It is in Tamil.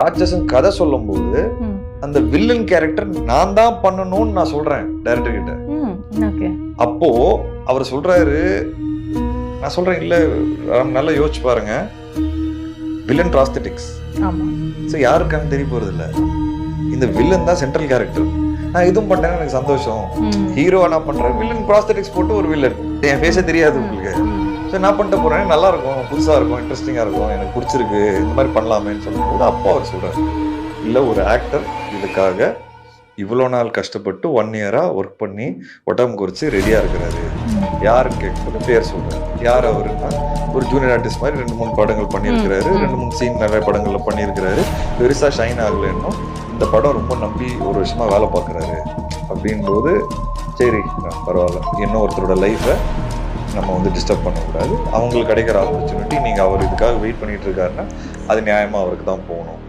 ராட்சசன் கதை சொல்லும் போது அந்த வில்லன் கேரக்டர் நான் தான் பண்ணணும்னு நான் சொல்றேன் டைரக்டர் கிட்ட. அப்போ அவர் சொல்றாரு, நான் சொல்றேன் இல்ல நல்லா யோசிச்சு பாருங்க, வில்லன் ப்ராஸ்தெட்டிக்ஸ் யாருக்கான தெரிய போறது இல்ல, இந்த வில்லன் தான் சென்ட்ரல் கேரக்டர். நான் இதுவும் பண்ணேன் எனக்கு சந்தோஷம். ஹீரோவா நான் பண்றேன், வில்லன் ப்ராஸ்தெட்டிக்ஸ் போட்டு ஒரு வில்லன், என் ஃபேஸே தெரியாது உங்களுக்கு. ஸோ நான் பண்ணிட்டு போறேன், நல்லா இருக்கும், புதுசா இருக்கும், இன்ட்ரெஸ்டிங்கா இருக்கும், எனக்கு பிடிச்சிருக்கு, இந்த மாதிரி பண்ணலாமேன்னு சொல்லும்போது அப்போ அவர் சொல்றாரு, இல்ல ஒரு ஆக்டர் இதுக்காக இவ்வளோ நாள் கஷ்டப்பட்டு 1 year ஒர்க் பண்ணி உடம்பு குறிச்சு ரெடியா இருக்கிறாரு. யாருன்னு கேட்கும்போது பேர் சொல்றாரு. யார் அவருன்னா ஒரு ஜூனியர் ஆர்டிஸ்ட் மாதிரி 2-3 படங்கள் பண்ணியிருக்கிறாரு, 2-3 சீன் நிறைய படங்கள்ல பண்ணியிருக்கிறாரு, பெருசா ஷைன் ஆகல, இன்னும் இந்த படம் ரொம்ப நம்பி ஒரு வருஷமா வேலை பார்க்குறாரு. அப்படின்போது சரி பரவாயில்ல, இன்னும் ஒருத்தரோட லைஃப்பை நம்ம வந்து டிஸ்டர்ப் பண்ணக்கூடாது, அவங்களுக்கு கிடைக்கிற ஆப்பர்ச்சுனிட்டி, நீங்கள் அவர் இதுக்காக வெயிட் பண்ணிட்டு இருக்காருன்னா அது நியாயமா அவருக்கு தான் போகணும்